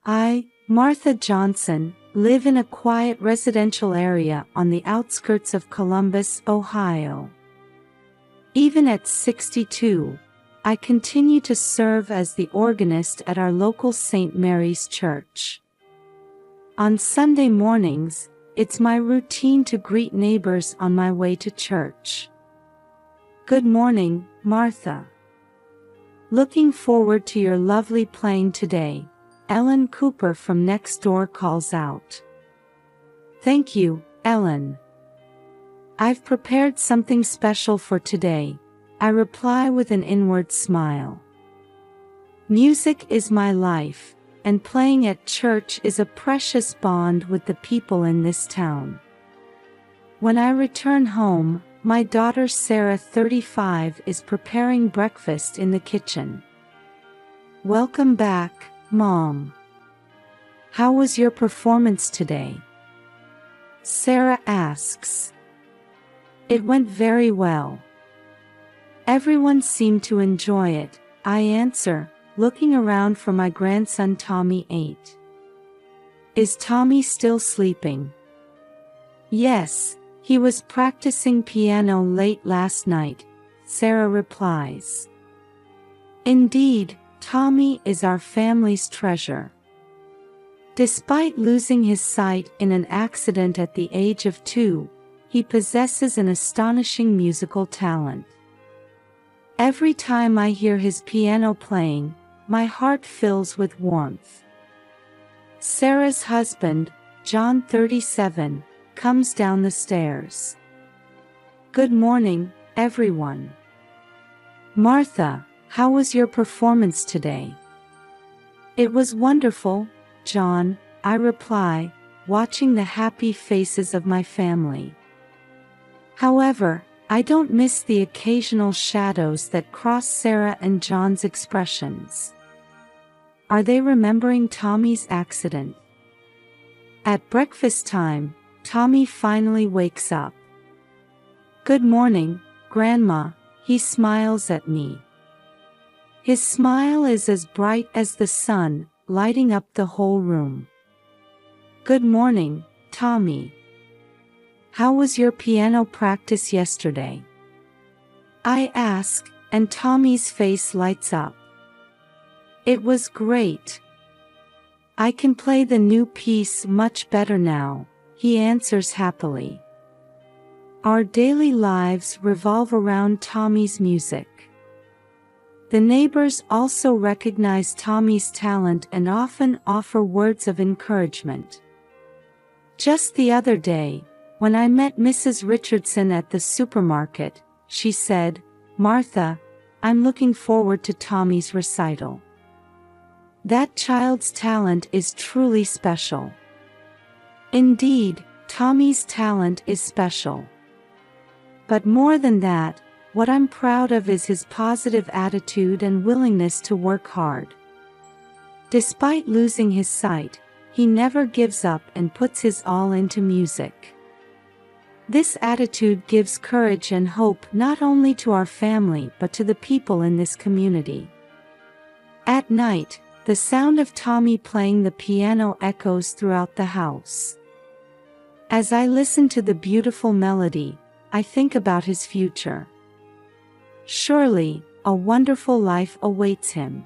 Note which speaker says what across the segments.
Speaker 1: I, Martha Johnson, live in a quiet residential area on the outskirts of Columbus, Ohio. Even at 62, I continue to serve as the organist at our local St. Mary's Church. On Sunday mornings, it's my routine to greet neighbors on my way to church. Good morning, Martha. Looking forward to your lovely playing today, Ellen Cooper from next door calls out. Thank you, Ellen. I've prepared something special for today, I reply with an inward smile. Music is my life, and playing at church is a precious bond with the people in this town. When I return home, my daughter Sarah, 35, is preparing breakfast in the kitchen. Welcome back, Mom. How was your performance today? Sarah asks. It went very well. Everyone seemed to enjoy it, I answer, looking around for my grandson Tommy, 8. Is Tommy still sleeping? Yes, he was practicing piano late last night, Sarah replies. Indeed, Tommy is our family's treasure. Despite losing his sight in an accident at the age of 2, he possesses an astonishing musical talent. Every time I hear his piano playing, my heart fills with warmth. Sarah's husband, John, 37, comes down the stairs. Good morning, everyone. Martha, how was your performance today? It was wonderful, John, I reply, watching the happy faces of my family. However, I don't miss the occasional shadows that cross Sarah and John's expressions. Are they remembering Tommy's accident? At breakfast time, Tommy finally wakes up. Good morning, Grandma, he smiles at me. His smile is as bright as the sun, lighting up the whole room. Good morning, Tommy. How was your piano practice yesterday? I ask, and Tommy's face lights up. It was great. I can play the new piece much better now, he answers happily. Our daily lives revolve around Tommy's music. The neighbors also recognize Tommy's talent and often offer words of encouragement. Just the other day, when I met Mrs. Richardson at the supermarket, she said, Martha, I'm looking forward to Tommy's recital. That child's talent is truly special. Indeed, Tommy's talent is special. But more than that, what I'm proud of is his positive attitude and willingness to work hard. Despite losing his sight, he never gives up and puts his all into music. This attitude gives courage and hope not only to our family but to the people in this community. At night, the sound of Tommy playing the piano echoes throughout the house. As I listen to the beautiful melody, I think about his future. Surely, a wonderful life awaits him.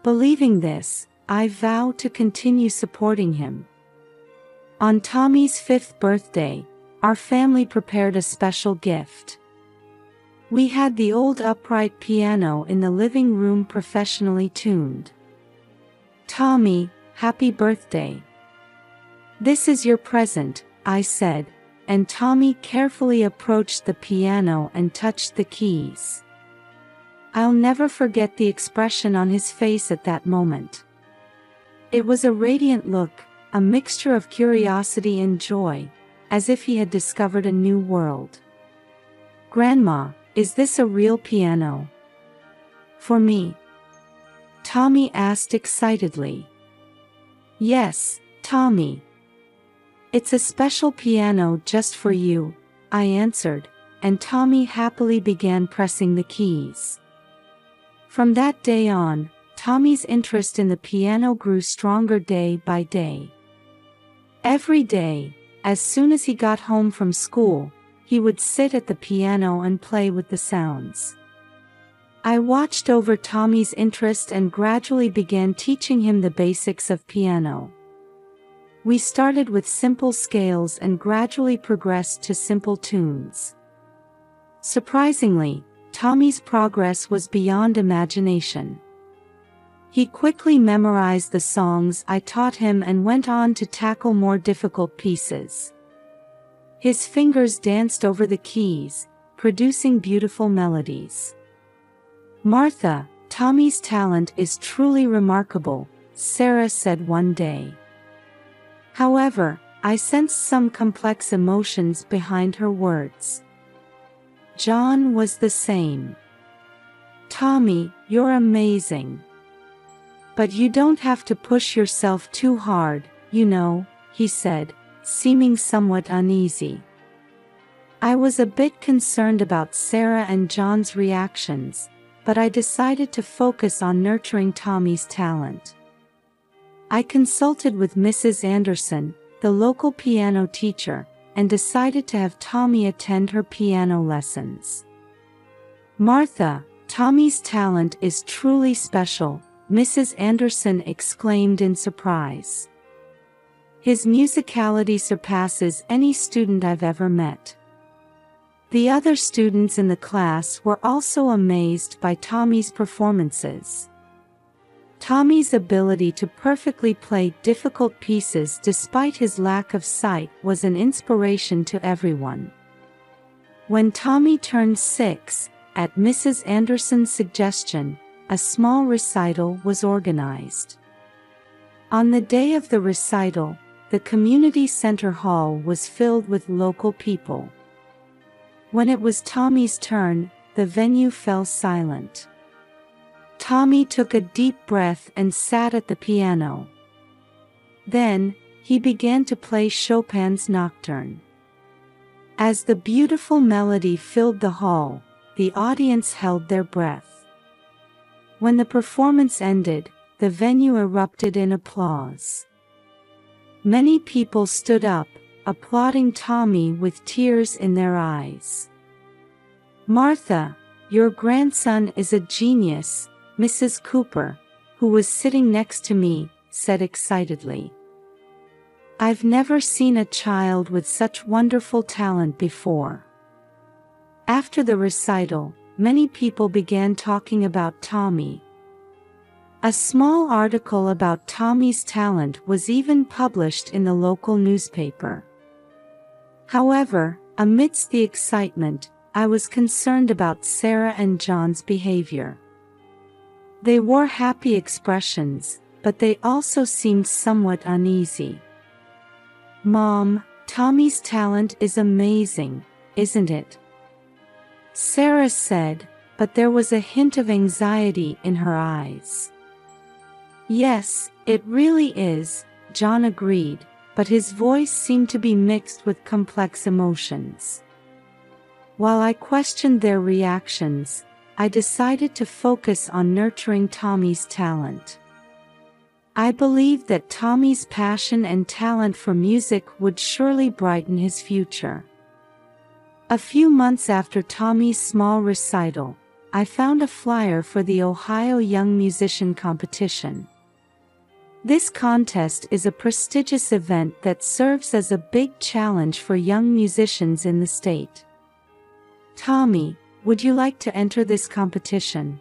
Speaker 1: Believing this, I vow to continue supporting him. On Tommy's 5th birthday, our family prepared a special gift. We had the old upright piano in the living room professionally tuned. Tommy, happy birthday. This is your present, I said, and Tommy carefully approached the piano and touched the keys. I'll never forget the expression on his face at that moment. It was a radiant look, a mixture of curiosity and joy, as if he had discovered a new world. Grandma, is this a real piano? For me? Tommy asked excitedly. Yes, Tommy. It's a special piano just for you, I answered, and Tommy happily began pressing the keys. From that day on, Tommy's interest in the piano grew stronger day by day. Every day, as soon as he got home from school, he would sit at the piano and play with the sounds. I watched over Tommy's interest and gradually began teaching him the basics of piano. We started with simple scales and gradually progressed to simple tunes. Surprisingly, Tommy's progress was beyond imagination. He quickly memorized the songs I taught him and went on to tackle more difficult pieces. His fingers danced over the keys, producing beautiful melodies. "Martha, Tommy's talent is truly remarkable," Sarah said one day. However, I sensed some complex emotions behind her words. John was the same. "Tommy, you're amazing. But you don't have to push yourself too hard, you know," he said, seeming somewhat uneasy. I was a bit concerned about Sarah and John's reactions, but I decided to focus on nurturing Tommy's talent. I consulted with Mrs. Anderson, the local piano teacher, and decided to have Tommy attend her piano lessons. "Martha, Tommy's talent is truly special," Mrs. Anderson exclaimed in surprise. "His musicality surpasses any student I've ever met." The other students in the class were also amazed by Tommy's performances. Tommy's ability to perfectly play difficult pieces despite his lack of sight was an inspiration to everyone. When Tommy turned 6, at Mrs. Anderson's suggestion, a small recital was organized. On the day of the recital, the community center hall was filled with local people. When it was Tommy's turn, the venue fell silent. Tommy took a deep breath and sat at the piano. Then, he began to play Chopin's Nocturne. As the beautiful melody filled the hall, the audience held their breath. When the performance ended, the venue erupted in applause. Many people stood up, applauding Tommy with tears in their eyes. "Martha, your grandson is a genius," Mrs. Cooper, who was sitting next to me, said excitedly. "I've never seen a child with such wonderful talent before." After the recital, many people began talking about Tommy. A small article about Tommy's talent was even published in the local newspaper. However, amidst the excitement, I was concerned about Sarah and John's behavior. They wore happy expressions, but they also seemed somewhat uneasy. "Mom, Tommy's talent is amazing, isn't it?" Sarah said, but there was a hint of anxiety in her eyes. "Yes, it really is," John agreed, but his voice seemed to be mixed with complex emotions. While I questioned their reactions, I decided to focus on nurturing Tommy's talent. I believed that Tommy's passion and talent for music would surely brighten his future. A few months after Tommy's small recital, I found a flyer for the Ohio Young Musician Competition. This contest is a prestigious event that serves as a big challenge for young musicians in the state. "Tommy, would you like to enter this competition?"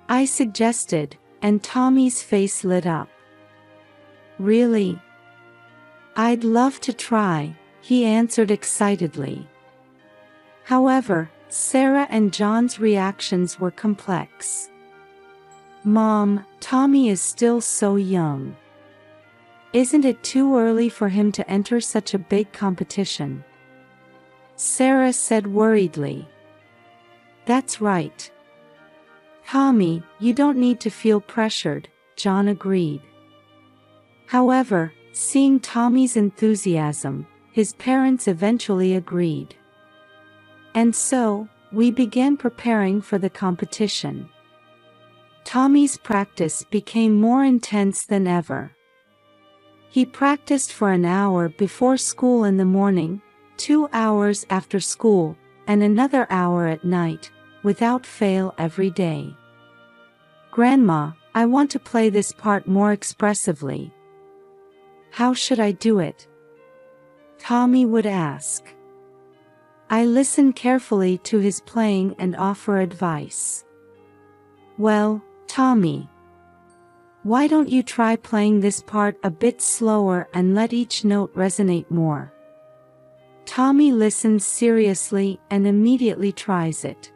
Speaker 1: I suggested, and Tommy's face lit up. "Really? I'd love to try," he answered excitedly. However, Sarah and John's reactions were complex. "Mom, Tommy is still so young. Isn't it too early for him to enter such a big competition?" Sarah said worriedly. "That's right. Tommy, you don't need to feel pressured," John agreed. However, seeing Tommy's enthusiasm, his parents eventually agreed. And so, we began preparing for the competition. Tommy's practice became more intense than ever. He practiced for an hour before school in the morning, 2 hours after school, and another hour at night, without fail every day. "Grandma, I want to play this part more expressively. How should I do it?" Tommy would ask. I listen carefully to his playing and offer advice. "Well, Tommy, why don't you try playing this part a bit slower and let each note resonate more?" Tommy listens seriously and immediately tries it.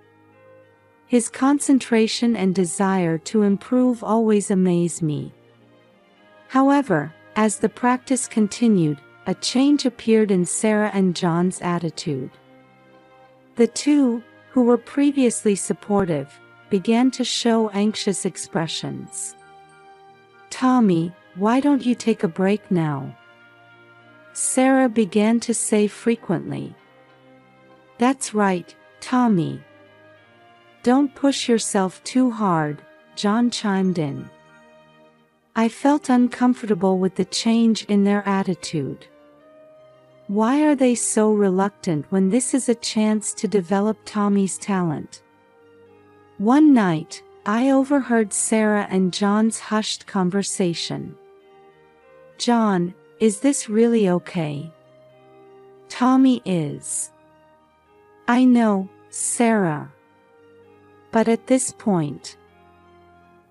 Speaker 1: His concentration and desire to improve always amaze me. However, as the practice continued, a change appeared in Sarah and John's attitude. The two, who were previously supportive, began to show anxious expressions. "Tommy, why don't you take a break now?" Sarah began to say frequently. "That's right, Tommy. Don't push yourself too hard," John chimed in. I felt uncomfortable with the change in their attitude. Why are they so reluctant when this is a chance to develop Tommy's talent? One night, I overheard Sarah and John's hushed conversation. "John, is this really okay?" "Tommy is." "I know, Sarah." But at this point,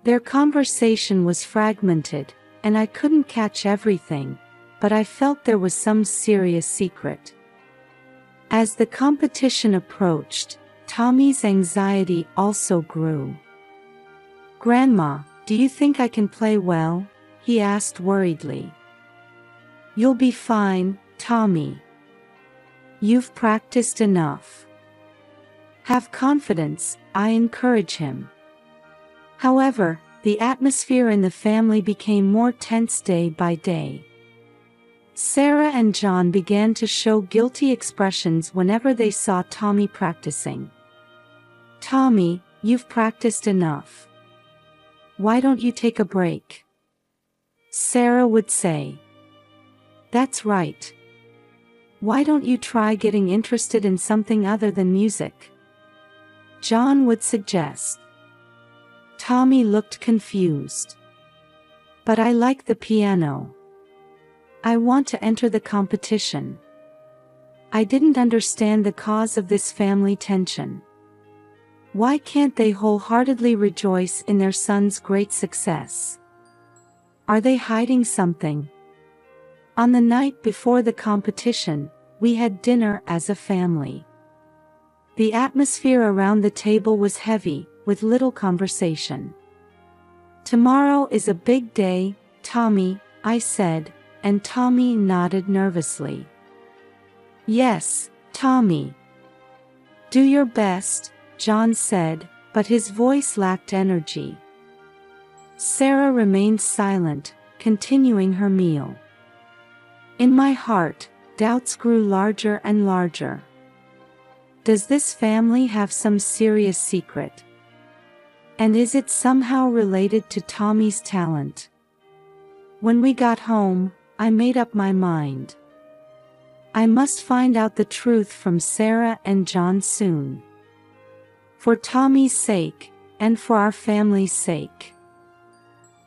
Speaker 1: their conversation was fragmented, and I couldn't catch everything, but I felt there was some serious secret. As the competition approached, Tommy's anxiety also grew. "Grandma, do you think I can play well?" he asked worriedly. "You'll be fine, Tommy. You've practiced enough. Have confidence," I encourage him. However, the atmosphere in the family became more tense day by day. Sarah and John began to show guilty expressions whenever they saw Tommy practicing. "Tommy, you've practiced enough. Why don't you take a break?" Sarah would say. "That's right. Why don't you try getting interested in something other than music?" John would suggest. Tommy looked confused. "But I like the piano. I want to enter the competition." I didn't understand the cause of this family tension. Why can't they wholeheartedly rejoice in their son's great success? Are they hiding something? On the night before the competition, we had dinner as a family. The atmosphere around the table was heavy, with little conversation. "Tomorrow is a big day, Tommy," I said, and Tommy nodded nervously. "Yes, Tommy. Do your best," John said, but his voice lacked energy. Sarah remained silent, continuing her meal. In my heart, doubts grew larger and larger. Does this family have some serious secret? And is it somehow related to Tommy's talent? When we got home, I made up my mind. I must find out the truth from Sarah and John soon. For Tommy's sake, and for our family's sake.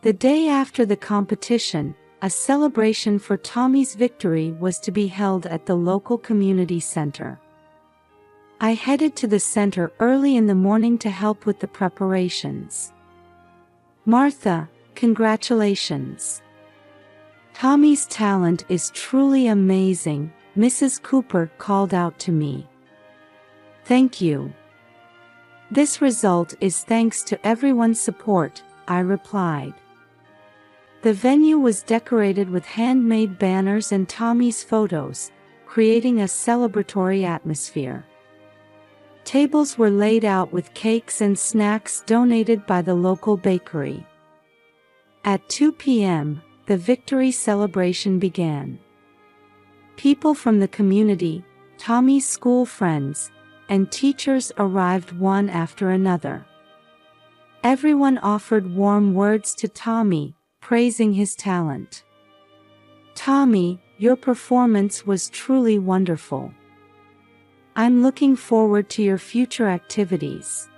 Speaker 1: The day after the competition, a celebration for Tommy's victory was to be held at the local community center. I headed to the center early in the morning to help with the preparations. "Martha, congratulations. Tommy's talent is truly amazing," Mrs. Cooper called out to me. "Thank you. This result is thanks to everyone's support," I replied. The venue was decorated with handmade banners and Tommy's photos, creating a celebratory atmosphere. Tables were laid out with cakes and snacks donated by the local bakery. At 2 p.m., the victory celebration began. People from the community, Tommy's school friends, and teachers arrived one after another. Everyone offered warm words to Tommy, praising his talent. "Tommy, your performance was truly wonderful. I'm looking forward to your future activities."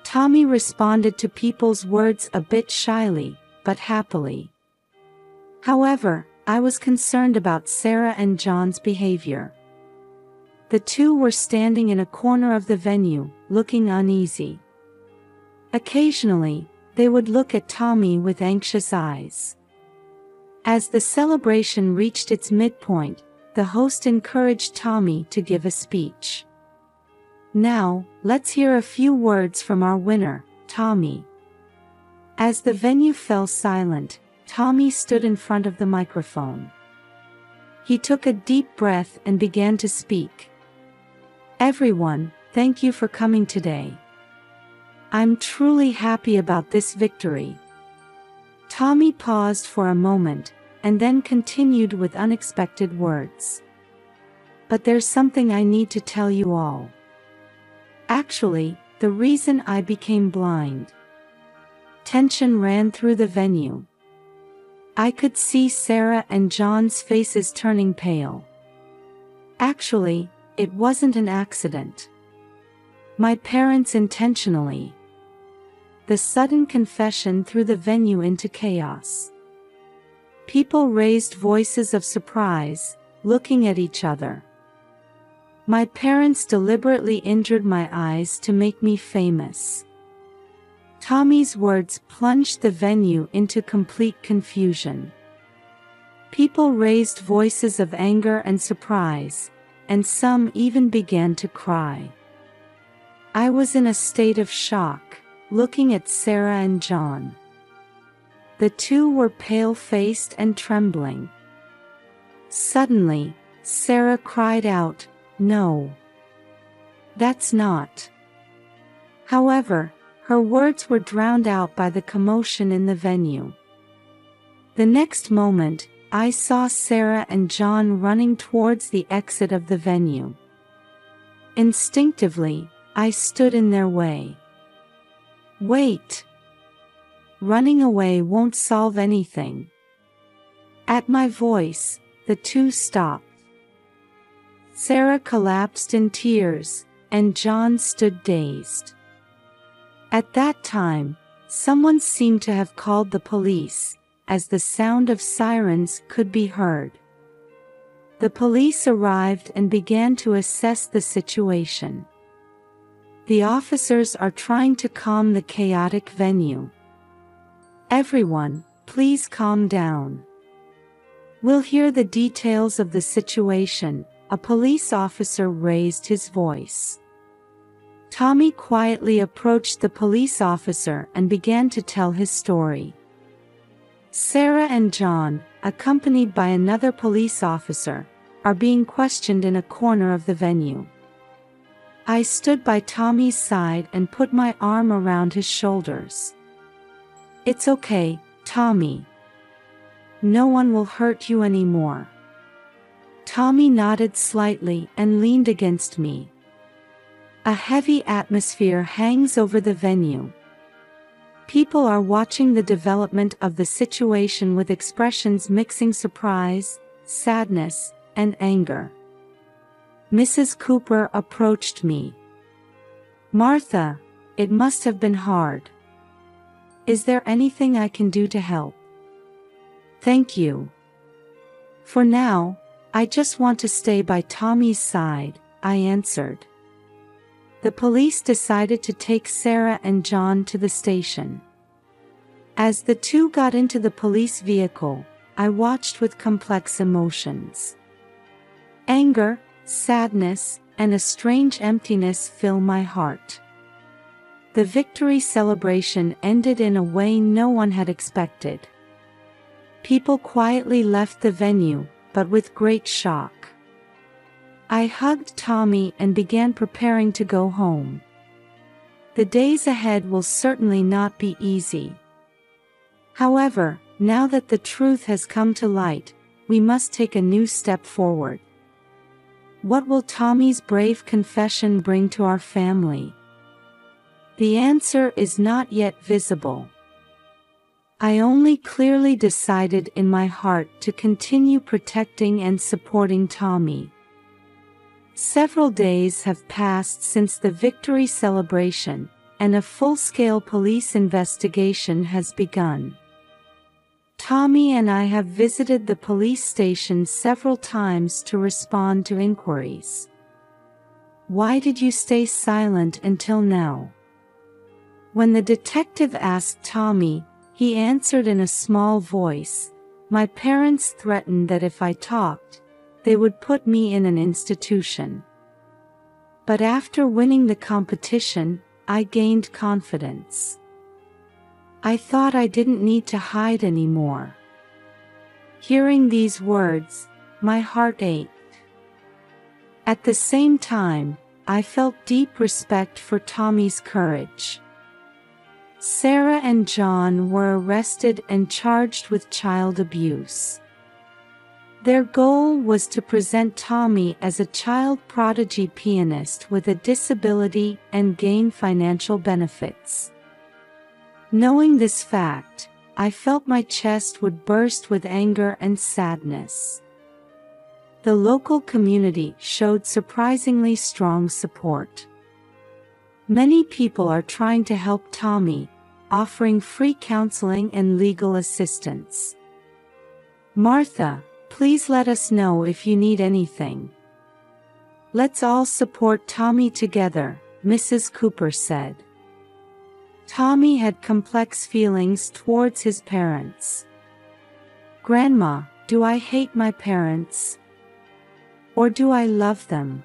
Speaker 1: Tommy responded to people's words a bit shyly, but happily. However, I was concerned about Sarah and John's behavior. The two were standing in a corner of the venue, looking uneasy. Occasionally, they would look at Tommy with anxious eyes. As the celebration reached its midpoint, the host encouraged Tommy to give a speech. "Now, let's hear a few words from our winner, Tommy." As the venue fell silent, Tommy stood in front of the microphone. He took a deep breath and began to speak. "Everyone, thank you for coming today. I'm truly happy about this victory." Tommy paused for a moment, and then continued with unexpected words. "But there's something I need to tell you all. Actually, the reason I became blind." Tension ran through the venue. I could see Sarah and John's faces turning pale. "Actually, it wasn't an accident. My parents intentionally." The sudden confession threw the venue into chaos. People raised voices of surprise, looking at each other. "My parents deliberately injured my eyes to make me famous." Tommy's words plunged the venue into complete confusion. People raised voices of anger and surprise, and some even began to cry. I was in a state of shock, looking at Sarah and John. The two were pale-faced and trembling. Suddenly, Sarah cried out, "No. That's not." However, her words were drowned out by the commotion in the venue. The next moment, I saw Sarah and John running towards the exit of the venue. Instinctively, I stood in their way. "Wait. Running away won't solve anything." At my voice, the two stopped. Sarah collapsed in tears, and John stood dazed. At that time, someone seemed to have called the police, as the sound of sirens could be heard. The police arrived and began to assess the situation. The officers are trying to calm the chaotic venue. "Everyone, please calm down. We'll hear the details of the situation." A police officer raised his voice. Tommy quietly approached the police officer and began to tell his story. Sarah and John, accompanied by another police officer, are being questioned in a corner of the venue. I stood by Tommy's side and put my arm around his shoulders. "It's okay, Tommy. No one will hurt you anymore." Tommy nodded slightly and leaned against me. A heavy atmosphere hangs over the venue. People are watching the development of the situation with expressions mixing surprise, sadness, and anger. Mrs. Cooper approached me. "Martha, it must have been hard. Is there anything I can do to help?" "Thank you. For now, I just want to stay by Tommy's side," I answered. The police decided to take Sarah and John to the station. As the two got into the police vehicle, I watched with complex emotions. Anger, sadness, and a strange emptiness fill my heart. The victory celebration ended in a way no one had expected. People quietly left the venue, but with great shock. I hugged Tommy and began preparing to go home. The days ahead will certainly not be easy. However, now that the truth has come to light, we must take a new step forward. What will Tommy's brave confession bring to our family? The answer is not yet visible. I only clearly decided in my heart to continue protecting and supporting Tommy. Several days have passed since the victory celebration, and a full-scale police investigation has begun. Tommy and I have visited the police station several times to respond to inquiries. Why did you stay silent until now? When the detective asked Tommy, he answered in a small voice, "My parents threatened that if I talked, they would put me in an institution. But after winning the competition, I gained confidence. I thought I didn't need to hide anymore." Hearing these words, my heart ached. At the same time, I felt deep respect for Tommy's courage. Sarah and John were arrested and charged with child abuse. Their goal was to present Tommy as a child prodigy pianist with a disability and gain financial benefits. Knowing this fact, I felt my chest would burst with anger and sadness. The local community showed surprisingly strong support. Many people are trying to help Tommy, offering free counseling and legal assistance. "Martha, please let us know if you need anything. Let's all support Tommy together," Mrs. Cooper said. Tommy had complex feelings towards his parents. "Grandma, do I hate my parents? Or do I love them?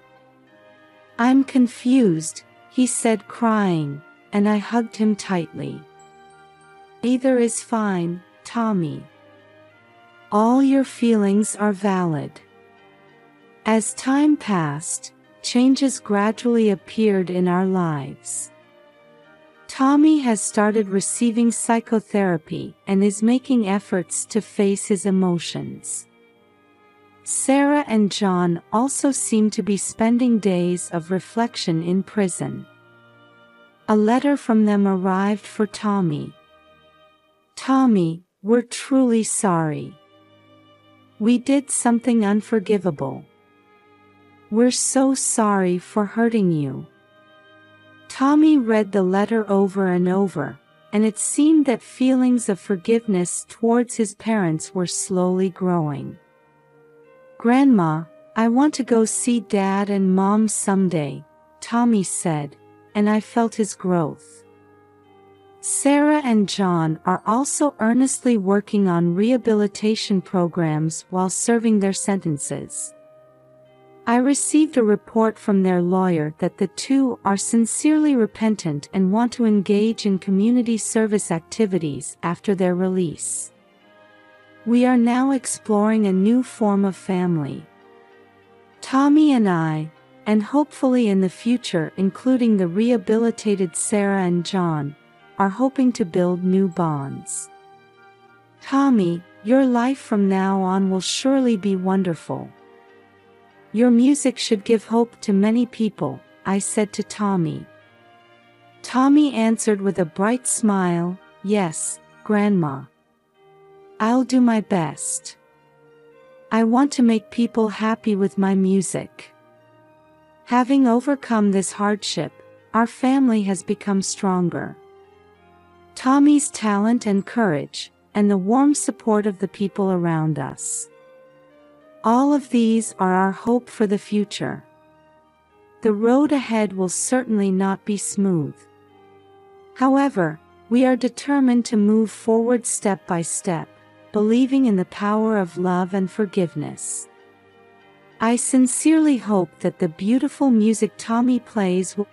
Speaker 1: I'm confused," he said crying, and I hugged him tightly. "Either is fine, Tommy. All your feelings are valid." As time passed, changes gradually appeared in our lives. Tommy has started receiving psychotherapy and is making efforts to face his emotions. Sarah and John also seem to be spending days of reflection in prison. A letter from them arrived for Tommy. "Tommy, we're truly sorry. We did something unforgivable. We're so sorry for hurting you." Tommy read the letter over and over, and it seemed that feelings of forgiveness towards his parents were slowly growing. "Grandma, I want to go see Dad and Mom someday," Tommy said, and I felt his growth. Sarah and John are also earnestly working on rehabilitation programs while serving their sentences. I received a report from their lawyer that the two are sincerely repentant and want to engage in community service activities after their release. We are now exploring a new form of family. Tommy and I, and hopefully in the future including the rehabilitated Sarah and John, are hoping to build new bonds. "Tommy, your life from now on will surely be wonderful. Your music should give hope to many people," I said to Tommy. Tommy answered with a bright smile, "Yes, Grandma. I'll do my best. I want to make people happy with my music." Having overcome this hardship, our family has become stronger. Tommy's talent and courage, and the warm support of the people around us. All of these are our hope for the future. The road ahead will certainly not be smooth. However, we are determined to move forward step by step, believing in the power of love and forgiveness. I sincerely hope that the beautiful music Tommy plays will